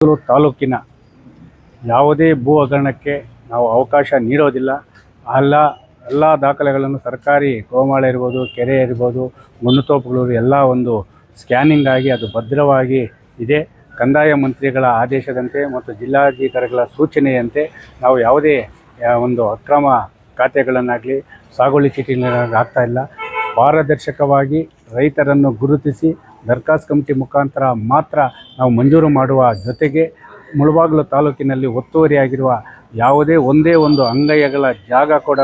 ತಾಲೂಕಿನ ಯಾವುದೇ ಭೂ ಹಗರಣಕ್ಕೆ ನಾವು ಅವಕಾಶ ನೀಡೋದಿಲ್ಲ. ಎಲ್ಲ ದಾಖಲೆಗಳನ್ನು ಸರ್ಕಾರಿ ಗೋಮಾಳ ಇರ್ಬೋದು, ಕೆರೆ ಇರ್ಬೋದು, ಮಣ್ಣುತೋಪುಗಳು ಎಲ್ಲ ಒಂದು ಸ್ಕ್ಯಾನಿಂಗ್ ಆಗಿ ಅದು ಭದ್ರವಾಗಿ ಇದೆ. ಕಂದಾಯ ಮಂತ್ರಿಗಳ ಆದೇಶದಂತೆ ಮತ್ತು ಜಿಲ್ಲಾಧಿಕಾರಿಗಳ ಸೂಚನೆಯಂತೆ ನಾವು ಯಾವುದೇ ಒಂದು ಅಕ್ರಮ ಖಾತೆಗಳನ್ನಾಗಲಿ ಸಾಗುವಳಿ ಚೀಟಿಗಳನ್ನಾಗಲಿ ಆಗ್ತಾ ಇಲ್ಲ. ಪಾರದರ್ಶಕವಾಗಿ ರೈತರನ್ನು ಗುರುತಿಸಿ ದರ್ಖಾಸ್ತು ಕಮಿಟಿ ಮುಖಾಂತರ ಮಾತ್ರ ನಾವು ಮಂಜೂರು ಮಾಡುವ ಜೊತೆಗೆ ಮುಳಬಾಗಿಲು ತಾಲೂಕಿನಲ್ಲಿ ಒತ್ತುವರಿಯಾಗಿರುವ ಯಾವುದೇ ಒಂದೇ ಒಂದು ಅಂಗೈಗಳ ಜಾಗ ಕೂಡ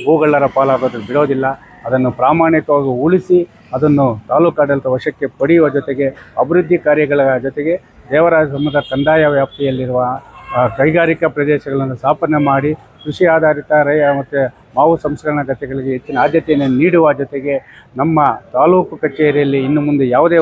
ಭೂಗಳ್ಳರ ಪಾಲಾಗೋದು ಬಿಡೋದಿಲ್ಲ. ಅದನ್ನು ಪ್ರಾಮಾಣಿಕವಾಗಿ ಉಳಿಸಿ ಅದನ್ನು ತಾಲೂಕು ಆಡಳಿತ ವಶಕ್ಕೆ ಪಡೆಯುವ ಜೊತೆಗೆ ಅಭಿವೃದ್ಧಿ ಕಾರ್ಯಗಳ ಜೊತೆಗೆ ದೇವರಾಜ ಸಮುದ್ರ ಕಂದಾಯ ವ್ಯಾಪ್ತಿಯಲ್ಲಿರುವ ಕೈಗಾರಿಕಾ ಪ್ರದೇಶಗಳನ್ನು ಸ್ಥಾಪನೆ ಮಾಡಿ ಕೃಷಿ ಆಧಾರಿತ ಮತ್ತು ಮಾವು ಸಂಸ್ಕರಣಾ ಗದ್ದೆಗಳಿಗೆ ಹೆಚ್ಚಿನ ಆದ್ಯತೆಯನ್ನು ನೀಡುವ ಜೊತೆಗೆ ನಮ್ಮ ತಾಲೂಕು ಕಚೇರಿಯಲ್ಲಿ ಇನ್ನು ಮುಂದೆ ಯಾವುದೇ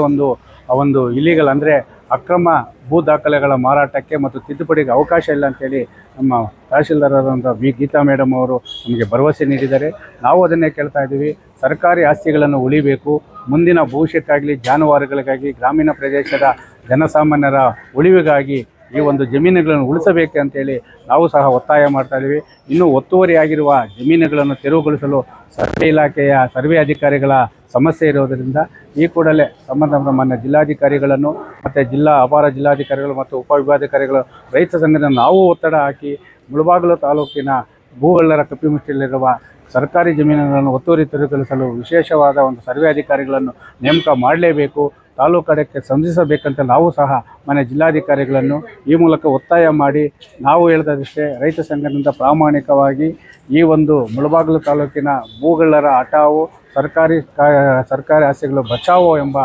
ಒಂದು ಇಲೀಗಲ್ ಅಂದರೆ ಅಕ್ರಮ ಭೂ ದಾಖಲೆಗಳ ಮಾರಾಟಕ್ಕೆ ಮತ್ತು ತಿದ್ದುಪಡಿಗೆ ಅವಕಾಶ ಇಲ್ಲ ಅಂತೇಳಿ ನಮ್ಮ ತಹಶೀಲ್ದಾರರಾದಂಥ ಗೀತಾ ಮೇಡಮ್ ಅವರು ನಮಗೆ ಭರವಸೆ ನೀಡಿದ್ದಾರೆ. ನಾವು ಅದನ್ನೇ ಕೇಳ್ತಾ ಇದ್ದೀವಿ. ಸರ್ಕಾರಿ ಆಸ್ತಿಗಳನ್ನು ಉಳಿಬೇಕು. ಮುಂದಿನ ಭವಿಷ್ಯಕ್ಕಾಗಲಿ ಜಾನುವಾರುಗಳಿಗಾಗಿ ಗ್ರಾಮೀಣ ಪ್ರದೇಶದ ಜನಸಾಮಾನ್ಯರ ಉಳಿವಿಗಾಗಿ ಈ ಒಂದು ಜಮೀನುಗಳನ್ನು ಉಳಿಸಬೇಕು ಅಂತೇಳಿ ನಾವು ಸಹ ಒತ್ತಾಯ ಮಾಡ್ತಾ ಇದ್ದೀವಿ. ಇನ್ನೂ ಒತ್ತುವರಿಯಾಗಿರುವ ಜಮೀನುಗಳನ್ನು ತೆರವುಗೊಳಿಸಲು ಸರ್ವೆ ಇಲಾಖೆಯ ಸರ್ವೆ ಅಧಿಕಾರಿಗಳ ಸಮಸ್ಯೆ ಇರೋದರಿಂದ ಈ ಕೂಡಲೇ ಸಂಬಂಧಪಟ್ಟ ಮಾನ್ಯ ಜಿಲ್ಲಾಧಿಕಾರಿಗಳನ್ನು ಮತ್ತು ಅಪರ ಜಿಲ್ಲಾಧಿಕಾರಿಗಳು ಮತ್ತು ಉಪವಿಭಾಗಾಧಿಕಾರಿಗಳು ರೈತ ಸಂಘದ ನಾವು ಒತ್ತಡ ಹಾಕಿ ಮುಳಬಾಗಿಲು ತಾಲೂಕಿನ ಭೂಗಳ್ಳರ ಕಪಿಮುಷ್ಟಿಯಲ್ಲಿರುವ ಸರ್ಕಾರಿ ಜಮೀನುಗಳನ್ನು ಒತ್ತುವರಿ ತೆರವುಗೊಳಿಸಲು ವಿಶೇಷವಾದ ಒಂದು ಸರ್ವೆ ಅಧಿಕಾರಿಗಳನ್ನು ನೇಮಕ ಮಾಡಲೇಬೇಕು. ತಾಲೂಕು ಕಡೆಗೆ ಸಂಧಿಸಬೇಕಂತ ನಾವು ಸಹ ಮನೆ ಜಿಲ್ಲಾಧಿಕಾರಿಗಳನ್ನು ಈ ಮೂಲಕ ಒತ್ತಾಯ ಮಾಡಿ ನಾವು ಹೇಳಿದಷ್ಟೇ ರೈತ ಸಂಘದಿಂದ ಪ್ರಾಮಾಣಿಕವಾಗಿ ಈ ಒಂದು ಮುಳಬಾಗಿಲು ತಾಲೂಕಿನ ಭೂಗಳ್ಳರ ಹಟಾವು ಸರ್ಕಾರಿ ಆಸ್ತಿಗಳು ಬಚಾವೋ ಎಂಬ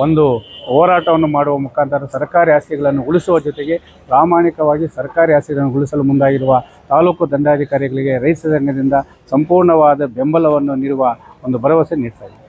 ಒಂದು ಹೋರಾಟವನ್ನು ಮಾಡುವ ಮುಖಾಂತರ ಸರ್ಕಾರಿ ಆಸ್ತಿಗಳನ್ನು ಉಳಿಸುವ ಜೊತೆಗೆ ಪ್ರಾಮಾಣಿಕವಾಗಿ ಸರ್ಕಾರಿ ಆಸ್ತಿಗಳನ್ನು ಉಳಿಸಲು ಮುಂದಾಗಿರುವ ತಾಲೂಕು ದಂಡಾಧಿಕಾರಿಗಳಿಗೆ ರೈತ ಸಂಘದಿಂದ ಸಂಪೂರ್ಣವಾದ ಬೆಂಬಲವನ್ನು ನೀಡುವ ಒಂದು ಭರವಸೆ ನೀಡ್ತಾ ಇದೆ.